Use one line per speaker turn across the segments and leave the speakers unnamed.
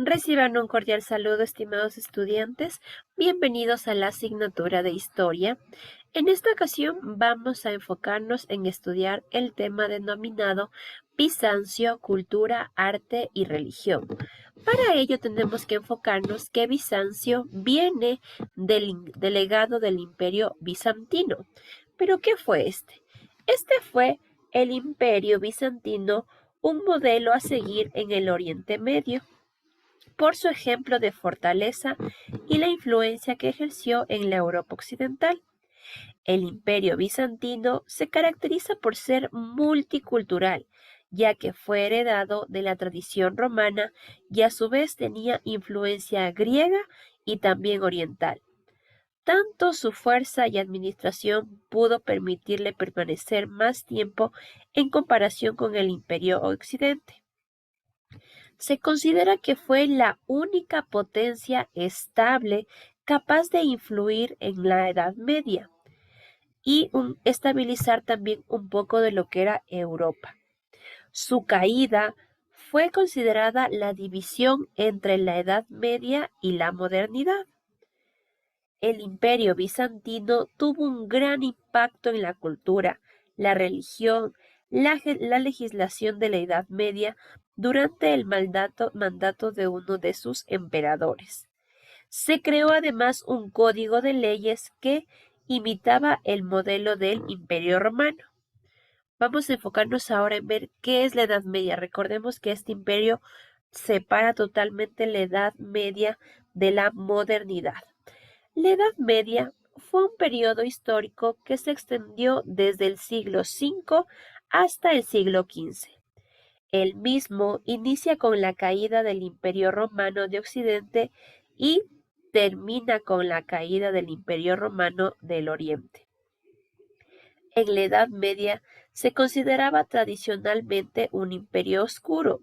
Reciban un cordial saludo, estimados estudiantes. Bienvenidos a la asignatura de Historia. En esta ocasión vamos a enfocarnos en estudiar el tema denominado Bizancio, cultura, arte y religión. Para ello tenemos que enfocarnos que Bizancio viene del legado del Imperio Bizantino. ¿Pero qué fue este? Este fue el Imperio Bizantino, un modelo a seguir en el Oriente Medio por su ejemplo de fortaleza y la influencia que ejerció en la Europa occidental. El Imperio bizantino se caracteriza por ser multicultural, ya que fue heredado de la tradición romana y a su vez tenía influencia griega y también oriental. Tanto su fuerza y administración pudo permitirle permanecer más tiempo en comparación con el Imperio Occidente. Se considera que fue la única potencia estable capaz de influir en la Edad Media y estabilizar también un poco de lo que era Europa. Su caída fue considerada la división entre la Edad Media y la modernidad. El Imperio bizantino tuvo un gran impacto en la cultura, la religión, la legislación de la Edad Media durante el mandato de uno de sus emperadores. Se creó además un código de leyes que imitaba el modelo del Imperio Romano. Vamos a enfocarnos ahora en ver qué es la Edad Media. Recordemos que este imperio separa totalmente la Edad Media de la modernidad. La Edad Media fue un periodo histórico que se extendió desde el siglo V hasta el siglo XV. El mismo inicia con la caída del Imperio Romano de Occidente y termina con la caída del Imperio Romano del Oriente. En la Edad Media se consideraba tradicionalmente un imperio oscuro,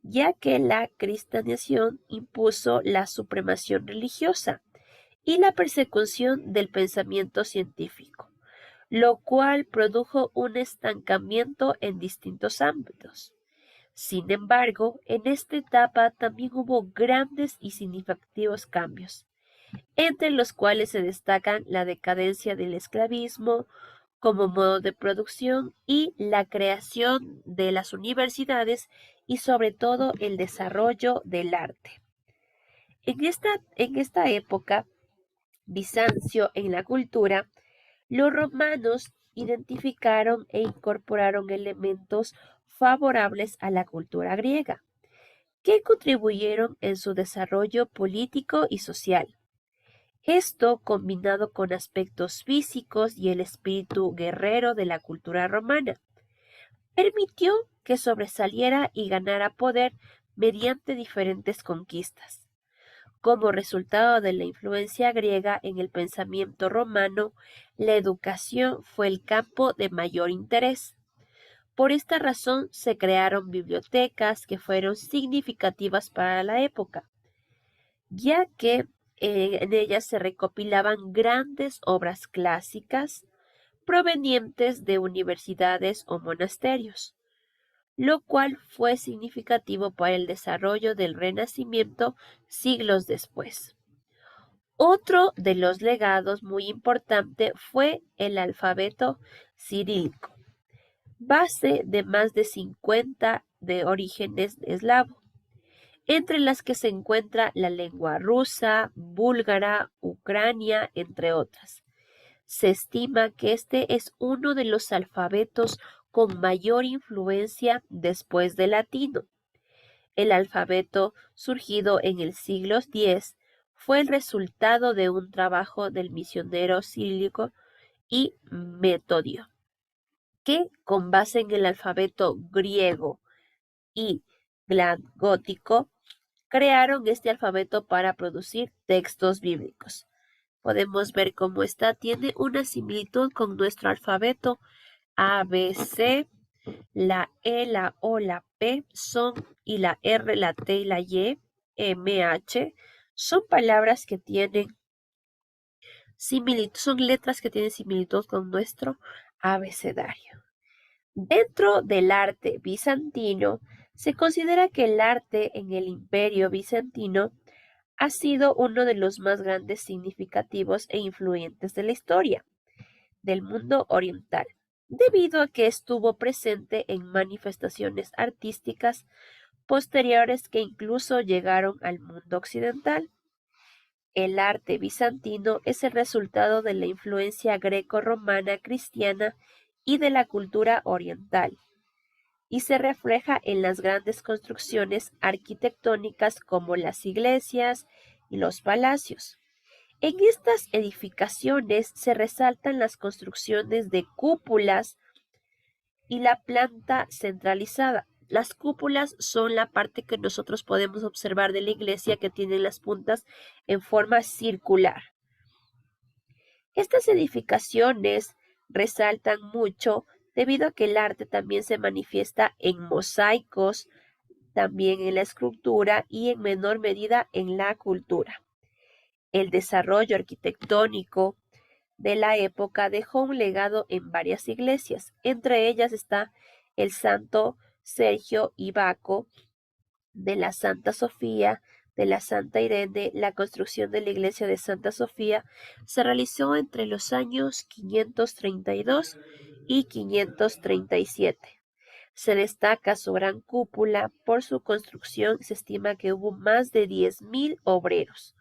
ya que la cristianización impuso la supremacía religiosa y la persecución del pensamiento científico, lo cual produjo un estancamiento en distintos ámbitos. Sin embargo, en esta etapa también hubo grandes y significativos cambios, entre los cuales se destacan la decadencia del esclavismo como modo de producción y la creación de las universidades y sobre todo el desarrollo del arte. En esta época, Bizancio en la cultura, los romanos identificaron e incorporaron elementos favorables a la cultura griega, que contribuyeron en su desarrollo político y social. Esto, combinado con aspectos físicos y el espíritu guerrero de la cultura romana, permitió que sobresaliera y ganara poder mediante diferentes conquistas. Como resultado de la influencia griega en el pensamiento romano, la educación fue el campo de mayor interés. Por esta razón se crearon bibliotecas que fueron significativas para la época, ya que en ellas se recopilaban grandes obras clásicas provenientes de universidades o monasterios, lo cual fue significativo para el desarrollo del Renacimiento siglos después. Otro de los legados muy importante fue el alfabeto cirílico, base de más de 50 de orígenes eslavo, entre las que se encuentra la lengua rusa, búlgara, ucrania, entre otras. Se estima que este es uno de los alfabetos con mayor influencia después del latino. El alfabeto, surgido en el siglo X, fue el resultado de un trabajo del misionero cirílico y Metodio, que, con base en el alfabeto griego y glagótico, crearon este alfabeto para producir textos bíblicos. Podemos ver cómo esta tiene una similitud con nuestro alfabeto A, B, C. La E, la O, la P son, y la R, la T y la Y, M, H, son palabras que tienen similitud, son letras que tienen similitud con nuestro abecedario. Dentro del arte bizantino Se considera que el arte en el Imperio bizantino ha sido uno de los más grandes, significativos e influyentes de la historia del mundo oriental, debido a que estuvo presente en manifestaciones artísticas posteriores que incluso llegaron al mundo occidental. El arte bizantino es el resultado de la influencia greco-romana cristiana y de la cultura oriental, y se refleja en las grandes construcciones arquitectónicas como las iglesias y los palacios. En estas edificaciones se resaltan las construcciones de cúpulas y la planta centralizada. Las cúpulas son la parte que nosotros podemos observar de la iglesia que tienen las puntas en forma circular. Estas edificaciones resaltan mucho debido a que el arte también se manifiesta en mosaicos, también en la escultura y en menor medida en la cultura. El desarrollo arquitectónico de la época dejó un legado en varias iglesias. Entre ellas está el Santo Sergio y Baco, de la Santa Sofía, de la Santa Irene. La construcción de la iglesia de Santa Sofía se realizó entre los años 532 y 537. Se destaca su gran cúpula. Por su construcción se estima que hubo más de 10.000 obreros.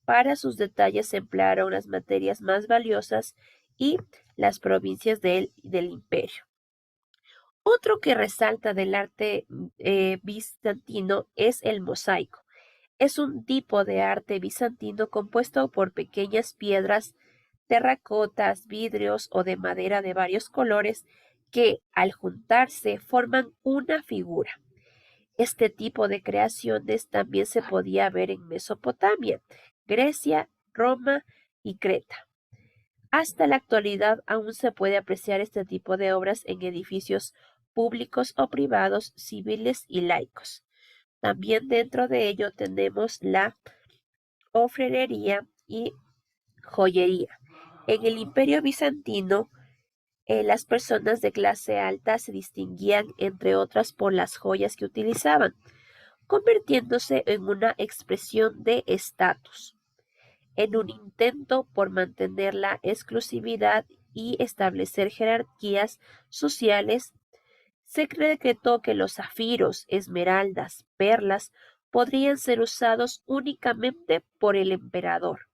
Para sus detalles se emplearon las materias más valiosas y las provincias del imperio. Otro que resalta del arte bizantino es el mosaico. Es un tipo de arte bizantino compuesto por pequeñas piedras, terracotas, vidrios o de madera de varios colores que, al juntarse, forman una figura. Este tipo de creaciones también se podía ver en Mesopotamia, Grecia, Roma y Creta. Hasta la actualidad aún se puede apreciar este tipo de obras en edificios públicos o privados, civiles y laicos. También dentro de ello tenemos la orfebrería y joyería. En el Imperio bizantino, las personas de clase alta se distinguían, entre otras, por las joyas que utilizaban, convirtiéndose en una expresión de estatus. En un intento por mantener la exclusividad y establecer jerarquías sociales, se decretó que los zafiros, esmeraldas, perlas podrían ser usados únicamente por el emperador.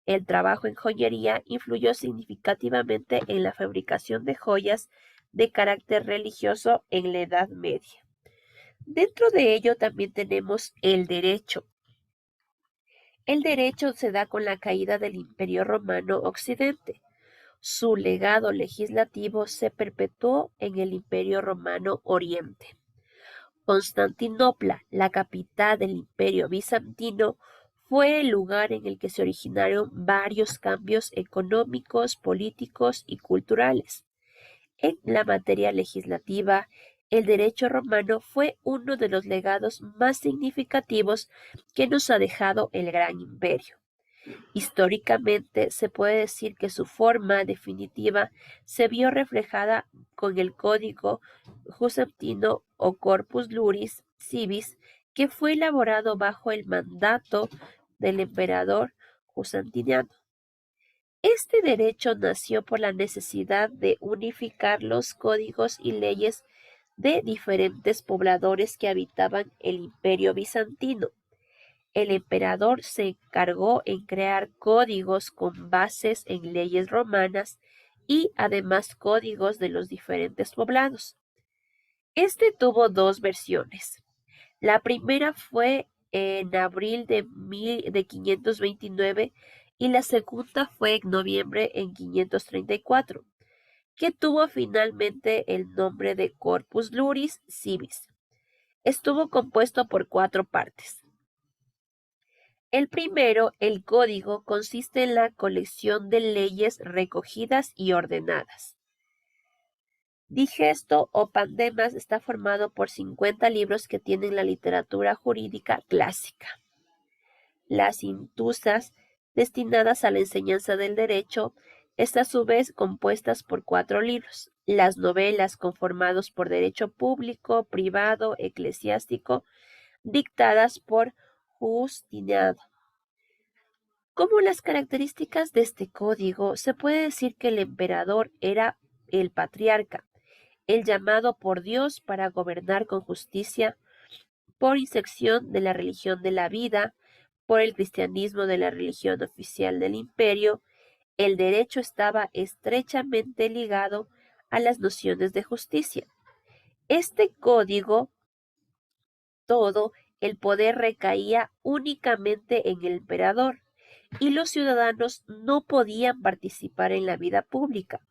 El trabajo en joyería influyó significativamente en la fabricación de joyas de carácter religioso en la Edad Media. Dentro de ello también tenemos el derecho. El derecho se da con la caída del Imperio Romano Occidente. Su legado legislativo se perpetuó en el Imperio Romano Oriente. Constantinopla, la capital del Imperio bizantino, fue el lugar en el que se originaron varios cambios económicos, políticos y culturales. En la materia legislativa, el derecho romano fue uno de los legados más significativos que nos ha dejado el gran imperio. Históricamente, se puede decir que su forma definitiva se vio reflejada con el Código Jusantino o Corpus Juris Civis, que fue elaborado bajo el mandato del emperador Justiniano. Este derecho nació por la necesidad de unificar los códigos y leyes de diferentes pobladores que habitaban el Imperio bizantino. El emperador se encargó en crear códigos con bases en leyes romanas y además códigos de los diferentes poblados. Este tuvo dos versiones. La primera fue en abril de 529 y la segunda fue en noviembre en 534, que tuvo finalmente el nombre de Corpus Juris Civis. Estuvo compuesto por 4 partes. El primero, el código, consiste en la colección de leyes recogidas y ordenadas. Digesto o Pandemas está formado por 50 libros que tienen la literatura jurídica clásica. Las intusas, destinadas a la enseñanza del derecho, están a su vez compuestas por 4 libros. las novelas conformados por derecho público, privado, eclesiástico, dictadas por Justiniano. Como las características de este código, se puede decir que el emperador era el patriarca, el llamado por Dios para gobernar con justicia, por inserción de la religión de la vida, por el cristianismo de la religión oficial del imperio. El derecho estaba estrechamente ligado a las nociones de justicia. Este código, todo el poder recaía únicamente en el emperador y los ciudadanos no podían participar en la vida pública.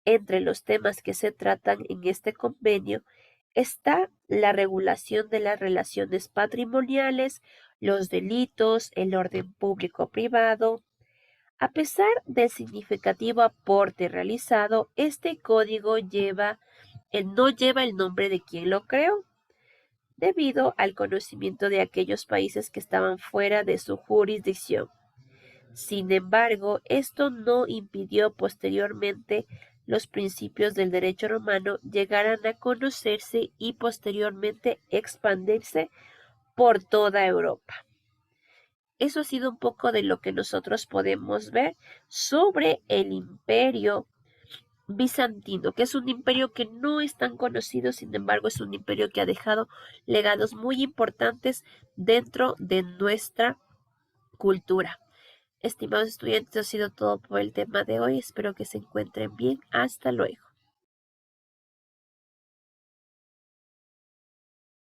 Entre los temas que se tratan en este convenio está la regulación de las relaciones patrimoniales, los delitos, el orden público-privado. A pesar del significativo aporte realizado, este código no lleva el nombre de quien lo creó, debido al conocimiento de aquellos países que estaban fuera de su jurisdicción. Sin embargo, esto no impidió posteriormente los principios del derecho romano llegaran a conocerse y posteriormente expandirse por toda Europa. Eso ha sido un poco de lo que nosotros podemos ver sobre el imperio bizantino, que es un imperio que no es tan conocido, sin embargo es un imperio que ha dejado legados muy importantes dentro de nuestra cultura. Estimados estudiantes, ha sido todo por el tema de hoy. Espero que se encuentren bien. Hasta luego.